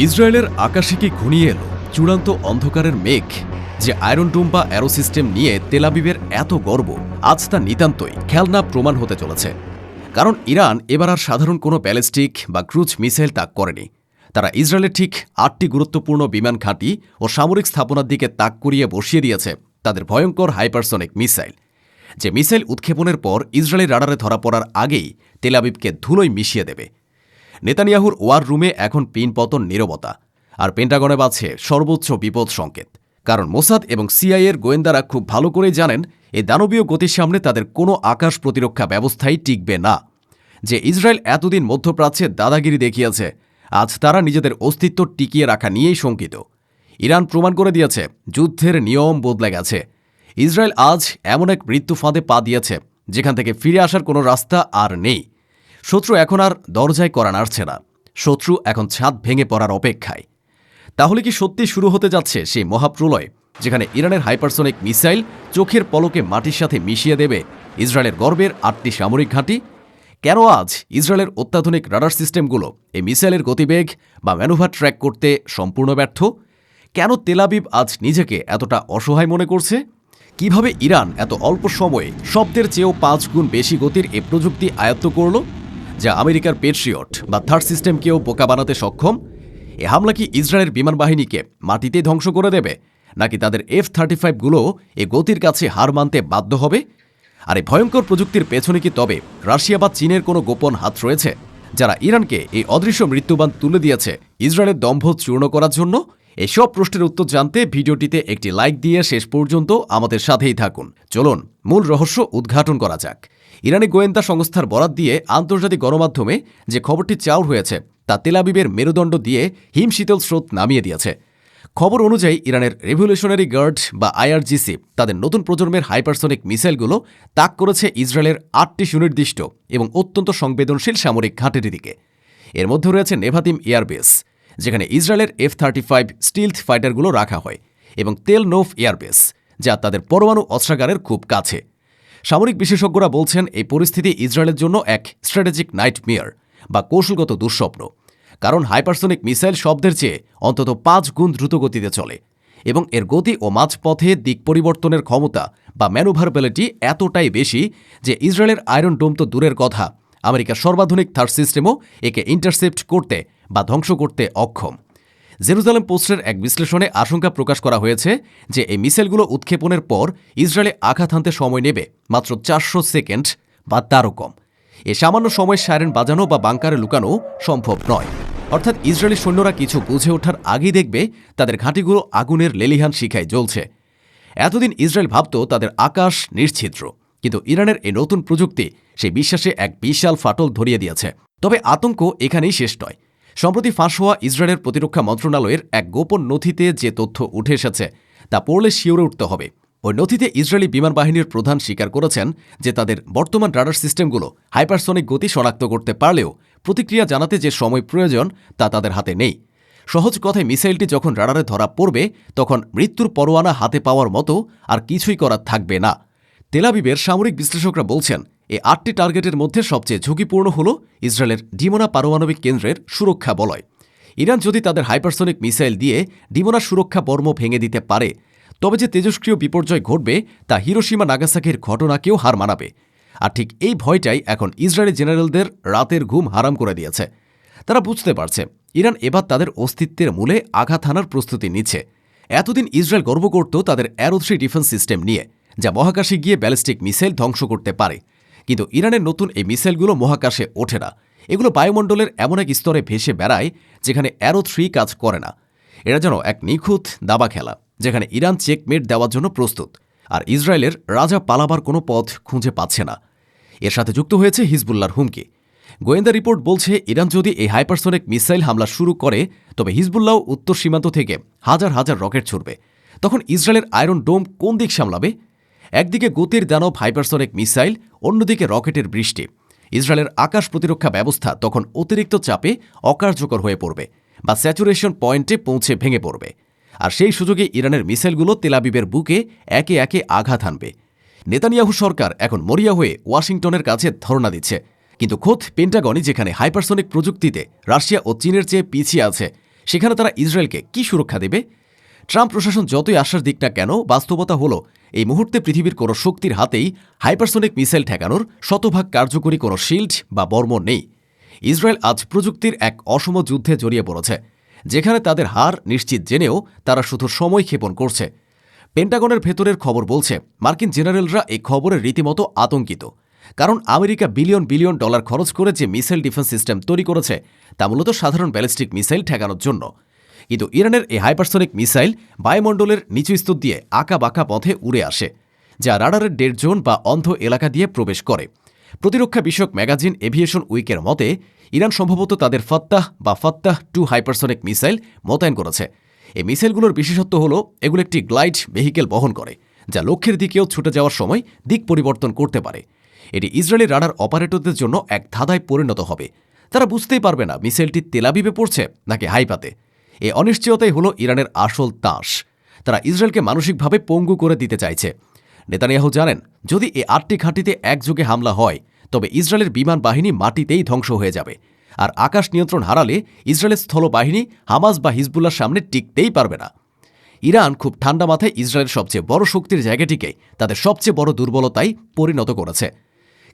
ইসরায়েলের আকাশে কি ঘনিয়ে এলো চূড়ান্ত অন্ধকারের মেঘ যে আয়রন ডোম বা অ্যারো সিস্টেম নিয়ে তেল আবিবের এত গর্ব আজ তা নিতান্তই খেলনা প্রমাণ হতে চলেছে। কারণ ইরান এবার আর সাধারণ কোনো ব্যালিস্টিক বা ক্রুজ মিসাইল তাক করেনি। তারা ইসরায়েলের ঠিক ৮টি গুরুত্বপূর্ণ বিমান ঘাঁটি ও সামরিক স্থাপনার দিকে তাক করিয়ে বসিয়ে দিয়েছে তাদের ভয়ঙ্কর হাইপারসনিক মিসাইল, যে মিসাইল উৎক্ষেপণের পর ইসরায়েলের রাডারে ধরা পড়ার আগেই তেল আবিবকে ধুলোয় মিশিয়ে দেবে। নেতানিয়াহুর ওয়ার রুমে এখন পিনপতন নীরবতা, আর পেন্টাগনে বাজছে সর্বোচ্চ বিপদ সংকেত। কারণ মোসাদ এবং সিআইএর গোয়েন্দারা খুব ভালো করেই জানেন এই দানবীয় গতির সামনে তাদের কোনো আকাশ প্রতিরক্ষা ব্যবস্থাই টিকবে না। যে ইসরায়েল এতদিন মধ্যপ্রাচ্যে দাদাগিরি দেখিয়েছে, আজ তারা নিজেদের অস্তিত্ব টিকিয়ে রাখা নিয়েই শঙ্কিত। ইরান প্রমাণ করে দিয়েছে যুদ্ধের নিয়ম বদলে গেছে। ইসরায়েল আজ এমন এক মৃত্যু ফাঁদে পা দিয়েছে যেখান থেকে ফিরে আসার কোনো রাস্তা আর নেই। শত্রু এখন আর দরজায় কড়া নাড়ছে না, শত্রু এখন ছাদ ভেঙে পড়ার অপেক্ষায়। তাহলে কি সত্যি শুরু হতে যাচ্ছে সেই মহাপ্রলয়, যেখানে ইরানের হাইপারসনিক মিসাইল চোখের পলকে মাটির সাথে মিশিয়ে দেবে ইসরায়েলের গর্বের ৮টি সামরিক ঘাঁটি? কেন আজ ইসরায়েলের অত্যাধুনিক রাডার সিস্টেমগুলো এই মিসাইলের গতিবেগ বা ম্যানুভার ট্র্যাক করতে সম্পূর্ণ ব্যর্থ? কেন তেল আবিব আজ নিজেকে এতটা অসহায় মনে করছে? কিভাবে ইরান এত অল্প সময়ে শব্দের চেয়েও ৫ গুণ বেশি গতির এ প্রযুক্তি আয়ত্ত করল, যা আমেরিকার পেট্রিয়ট বা থার্ড সিস্টেমকেও বোকা বানাতে সক্ষম? এ হামলা কি ইসরায়েলের বিমান বাহিনীকে মাটিতে ধ্বংস করে দেবে, নাকি তাদের F-35গুলো এ গতির কাছে হার মানতে বাধ্য হবে? আর এই ভয়ঙ্কর প্রযুক্তির পেছনে কি তবে রাশিয়া বা চীনের কোনো গোপন হাত রয়েছে, যারা ইরানকে এই অদৃশ্য মৃত্যুবান তুলে দিয়েছে ইসরায়েলের দম্ভ চূর্ণ করার জন্য? এসব প্রশ্নের উত্তর জানতে ভিডিওটিতে একটি লাইক দিয়ে শেষ পর্যন্ত আমাদের সাথেই থাকুন। চলুন মূল রহস্য উদ্ঘাটন করা যাক। ইরানি গোয়েন্দা সংস্থার বরাত দিয়ে আন্তর্জাতিক গণমাধ্যমে যে খবরটি চাউর হয়েছে তা তেল আবিবের মেরুদণ্ড দিয়ে হিমশীতল স্রোত নামিয়ে দিয়েছে। খবর অনুযায়ী ইরানের রেভলিউশনারি গার্ড বা আইআরজিসি তাদের নতুন প্রজন্মের হাইপারসনিক মিসাইলগুলো তাক করেছে ইসরায়েলের ৮টি সুনির্দিষ্ট এবং অত্যন্ত সংবেদনশীল সামরিক ঘাঁটির দিকে। এর মধ্যে রয়েছে নেভাতিম এয়ারবেস, যেখানে ইসরায়েলের F-35 স্টিলথ ফাইটারগুলো রাখা হয়, এবং তেল নোভ এয়ারবেস, যা তাদের পরমাণু অস্ত্রাগারের খুব কাছে। সামরিক বিশেষজ্ঞরা বলছেন এই পরিস্থিতি ইসরায়েলের জন্য এক স্ট্র্যাটেজিক নাইটমেয়ার বা কৌশলগত দুঃস্বপ্ন। কারণ হাইপারসনিক মিসাইল শব্দের চেয়ে অন্তত ৫ গুণ দ্রুত গতিতে চলে, এবং এর গতি ও মাঝপথে দিক পরিবর্তনের ক্ষমতা বা ম্যানুভারবিলিটি এতটাই বেশি যে ইসরায়েলের আয়রন ডোম তো দূরের কথা, আমেরিকার সর্বাধুনিক থার্ড সিস্টেমও একে ইন্টারসেপ্ট করতে বা ধ্বংস করতে অক্ষম। জেরুজালেম পোস্টের এক বিশ্লেষণে আশঙ্কা প্রকাশ করা হয়েছে যে এই মিসাইলগুলো উৎক্ষেপণের পর ইসরায়েলে আঘাত হানতে সময় নেবে মাত্র ৪০০ সেকেন্ড বা তারও কম। এ সামান্য সময় সাইরেন বাজানো বা বাংকারে লুকানো সম্ভব নয়। অর্থাৎ ইসরায়েলি সৈন্যরা কিছু বুঝে ওঠার আগেই দেখবে তাদের ঘাঁটিগুলো আগুনের লেলিহান শিখায় জ্বলছে। এতদিন ইসরায়েল ভাবত তাদের আকাশ নিশ্ছিদ্র, কিন্তু ইরানের এই নতুন প্রযুক্তি সেই বিশ্বাসে এক বিশাল ফাটল ধরিয়ে দিয়েছে। তবে আতঙ্ক এখানেই শেষ নয়। সম্প্রতি ফাঁস হওয়া ইসরায়েলের প্রতিরক্ষা মন্ত্রণালয়ের এক গোপন নথিতে যে তথ্য উঠে এসেছে তা পড়লে শিউরে উঠতে হবে। ওই নথিতে ইসরায়েলি বিমান বাহিনীর প্রধান স্বীকার করেছেন যে তাদের বর্তমান রাডার সিস্টেমগুলো হাইপারসনিক গতি শনাক্ত করতে পারলেও প্রতিক্রিয়া জানাতে যে সময় প্রয়োজন তা তাদের হাতে নেই। সহজ কথায় মিসাইলটি যখন রাডারে ধরা পড়বে তখন মৃত্যুর পরোয়ানা হাতে পাওয়ার মতো আর কিছুই করার থাকবে না। তেল আবিবের সামরিক বিশ্লেষকরা বলছেন এই ৮টি টার্গেটের মধ্যে সবচেয়ে ঝুঁকিপূর্ণ হল ইসরায়েলের ডিমোনা পারমাণবিক কেন্দ্রের সুরক্ষা বলয়। ইরান যদি তাদের হাইপারসনিক মিসাইল দিয়ে ডিমোনা সুরক্ষা বর্ম ভেঙে দিতে পারে, তবে যে তেজস্ক্রিয় বিপর্যয় ঘটবে তা হিরোশিমা নাগাসাকির ঘটনাকেও হার মানাবে। আর ঠিক এই ভয়টাই এখন ইসরায়েলি জেনারেলদের রাতের ঘুম হারাম করে দিয়েছে। তারা বুঝতে পারছে ইরান এবার তাদের অস্তিত্বের মূলে আঘাত হানার প্রস্তুতি নিচ্ছে। এতদিন ইসরায়েল গর্ব করত তাদের অ্যারো 3 ডিফেন্স সিস্টেম নিয়ে, যা মহাকাশে গিয়ে ব্যালিস্টিক মিসাইল ধ্বংস করতে পারে। কিন্তু ইরানের নতুন এই মিসাইলগুলো মহাকাশে ওঠে না। এগুলো বায়ুমণ্ডলের এমন এক স্তরে ভেসে বেড়ায় যেখানে অ্যারো 3 কাজ করে না। এরা যেন এক নিখুঁত দাবা খেলা, যেখানে ইরান চেকমেট দেওয়ার জন্য প্রস্তুত, আর ইসরায়েলের রাজা পালাবার কোনো পথ খুঁজে পাচ্ছে না। এর সাথে যুক্ত হয়েছে হিজবুল্লাহর হুমকি। গোয়েন্দা রিপোর্ট বলছে ইরান যদি এই হাইপারসনিক মিসাইল হামলা শুরু করে তবে হিজবুল্লাহ উত্তর সীমান্ত থেকে হাজার হাজার রকেট ছুড়বে। তখন ইসরায়েলের আয়রন ডোম কোন দিক সামলাবে? একদিকে গতির দানব হাইপারসনিক মিসাইল, অন্যদিকে রকেটের বৃষ্টি। ইসরায়েলের আকাশ প্রতিরক্ষা ব্যবস্থা তখন অতিরিক্ত চাপে অকার্যকর হয়ে পড়বে বা স্যাচুরেশন পয়েন্টে পৌঁছে ভেঙে পড়বে। আর সেই সুযোগে ইরানের মিসাইলগুলো তেল আবিবের বুকে একে একে আঘাত হানবে। নেতানিয়াহু সরকার এখন মরিয়া হয়ে ওয়াশিংটনের কাছে ধর্ণা দিচ্ছে, কিন্তু খোদ পেন্টাগনই যেখানে হাইপারসনিক প্রযুক্তিতে রাশিয়া ও চীনের চেয়ে পিছিয়ে আছে, সেখানে তারা ইসরায়েলকে কি সুরক্ষা দেবে? ট্রাম্প প্রশাসন যতই আশ্বাস দিক না কেন, বাস্তবতা হলো এই মুহূর্তে পৃথিবীর কোনো শক্তির হাতেই হাইপারসোনিক মিসাইল ঠেকানোর শতভাগ কার্যকরী কোনো শিল্ড বা বর্ম নেই। ইসরায়েল আজ প্রযুক্তির এক অসম যুদ্ধে জড়িয়ে পড়েছে, যেখানে তাদের হার নিশ্চিত জেনেও তারা শুধু সময় ক্ষেপণ করছে। পেন্টাগনের ভেতরের খবর বলছে মার্কিন জেনারেলরা এই খবরের রীতিমতো আতঙ্কিত, কারণ আমেরিকা বিলিয়ন বিলিয়ন ডলার খরচ করে যে মিসাইল ডিফেন্স সিস্টেম তৈরি করেছে তা মূলত সাধারণ ব্যালিস্টিক মিসাইল ঠেকানোর জন্য। কিন্তু ইরানের এই হাইপারসনিক মিসাইল বায়ুমণ্ডলের নিচু স্তর দিয়ে আঁকা বাঁকা পথে উড়ে আসে, যা রাডারের ডেড জোন বা অন্ধ এলাকা দিয়ে প্রবেশ করে। প্রতিরক্ষা বিষয়ক ম্যাগাজিন এভিয়েশন উইকের মতে ইরান সম্ভবত তাদের ফাত্তাহ বা ফাত্তাহ 2 হাইপারসনিক মিসাইল মোতায়েন করেছে। এই মিসাইলগুলোর বিশেষত্ব হল এগুলো একটি গ্লাইড ভেহিকেল বহন করে, যা লক্ষ্যের দিকেও ছুটে যাওয়ার সময় দিক পরিবর্তন করতে পারে। এটি ইসরায়েলি রাডার অপারেটরদের জন্য এক ধাঁধায় পরিণত হবে। তারা বুঝতেই পারবে না মিসাইলটি তেলাবিবে পড়ছে নাকি হাইপাতে। এই অনিশ্চয়তাই হল ইরানের আসল তাস। তারা ইসরায়েলকে মানসিকভাবে পঙ্গু করে দিতে চাইছে। নেতানিয়াহু জানেন, যদি এই 8টি ঘাঁটিতে একযোগে হামলা হয় তবে ইসরায়েলের বিমান বাহিনী মাটিতেই ধ্বংস হয়ে যাবে, আর আকাশ নিয়ন্ত্রণ হারালে ইসরায়েলের স্থল বাহিনী হামাস বা হিজবুল্লার সামনে টিকতেই পারবে না। ইরান খুব ঠান্ডা মাথায় ইসরায়েলের সবচেয়ে বড় শক্তির জায়গাটিকে তাদের সবচেয়ে বড় দুর্বলতায় পরিণত করেছে।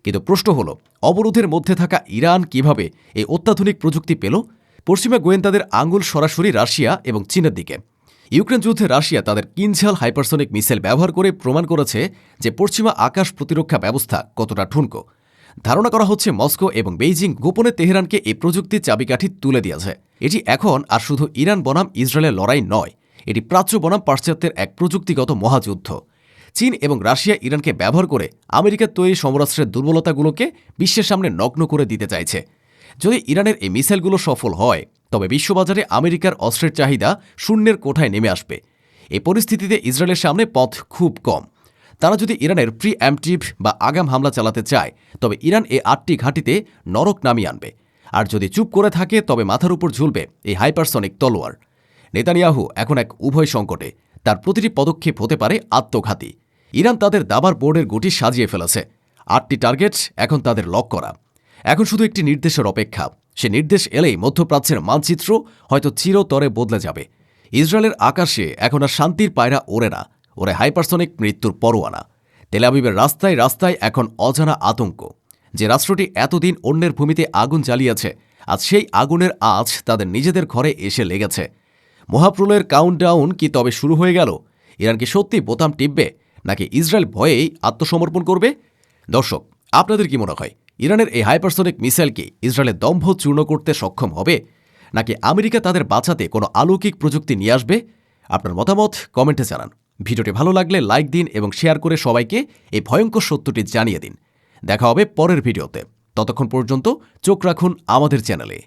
কিন্তু প্রশ্ন হল, অবরোধের মধ্যে থাকা ইরান কিভাবে এই অত্যাধুনিক প্রযুক্তি পেল? পশ্চিমা গোয়েন্দাদের আঙুল সরাসরি রাশিয়া এবং চীনের দিকে। ইউক্রেন যুদ্ধে রাশিয়া তাদের কিনঝাল হাইপারসনিক মিসাইল ব্যবহার করে প্রমাণ করেছে যে পশ্চিমা আকাশ প্রতিরক্ষা ব্যবস্থা কতটা ঠুনকো। ধারণা করা হচ্ছে মস্কো এবং বেইজিং গোপনে তেহরানকে এই প্রযুক্তির চাবিকাঠি তুলে দিয়েছে। এটি এখন আর শুধু ইরান বনাম ইসরায়েলের লড়াই নয়, এটি প্রাচ্য বনাম পাশ্চাত্যের এক প্রযুক্তিগত মহাযুদ্ধ। চীন এবং রাশিয়া ইরানকে ব্যবহার করে আমেরিকার তৈরি সমরাস্ত্রের দুর্বলতাগুলোকে বিশ্বের সামনে নগ্ন করে দিতে চাইছে। যদি ইরানের এই মিসাইলগুলো সফল হয় তবে বিশ্ববাজারে আমেরিকার অস্ত্রের চাহিদা শূন্যের কোঠায় নেমে আসবে। এই পরিস্থিতিতে ইসরায়েলের সামনে পথ খুব কম। তারা যদি ইরানের প্রি অ্যাম্পটিভ বা আগাম হামলা চালাতে চায় তবে ইরান এই 8টি ঘাঁটিতে নরক নামিয়ে আনবে, আর যদি চুপ করে থাকে তবে মাথার উপর ঝুলবে এই হাইপারসনিক তলোয়ার। নেতানিয়াহু এখন এক উভয় সংকটে। তার প্রতিটি পদক্ষেপ হতে পারে আত্মঘাতী। ইরান তাদের দাবার বোর্ডের গুটি সাজিয়ে ফেলেছে। 8টি টার্গেট এখন তাদের লক করা। এখন শুধু একটি নির্দেশের অপেক্ষা। সে নির্দেশ এলেই মধ্যপ্রাচ্যের মানচিত্র হয়তো চিরতরে বদলে যাবে। ইসরায়েলের আকাশে এখন আর শান্তির পায়রা ওড়ে না, ওরে হাইপারসনিক মৃত্যুর পরোয়ানা। তেল আবিবের রাস্তায় রাস্তায় এখন অজানা আতঙ্ক। যে রাষ্ট্রটি এতদিন অন্যের ভূমিতে আগুন জ্বালিয়েছে, আজ সেই আগুনের আঁচ তাদের নিজেদের ঘরে এসে লেগেছে। মহাপ্রলয়ের কাউন্টডাউন কি তবে শুরু হয়ে গেল? ইরান কি সত্যি বোতাম টিপবে, নাকি ইসরায়েল ভয়েই আত্মসমর্পণ করবে? দর্শক, আপনাদের কি মনে হয়, ইরানের এই হাইপারসনিক মিসাইল কি ইসরায়েলের দম্ভ চূর্ণ করতে সক্ষম হবে, নাকি আমেরিকা তাদের বাঁচাতে কোনো অলৌকিক প্রযুক্তি নিয়ে আসবে? আপনার মতামত কমেন্টে জানান। ভিডিওটি ভালো লাগলে লাইক দিন এবং শেয়ার করে সবাইকে এই ভয়ঙ্কর সত্যটি জানিয়ে দিন। দেখা হবে পরের ভিডিওতে। ততক্ষণ পর্যন্ত চোখ রাখুন আমাদের চ্যানেলে।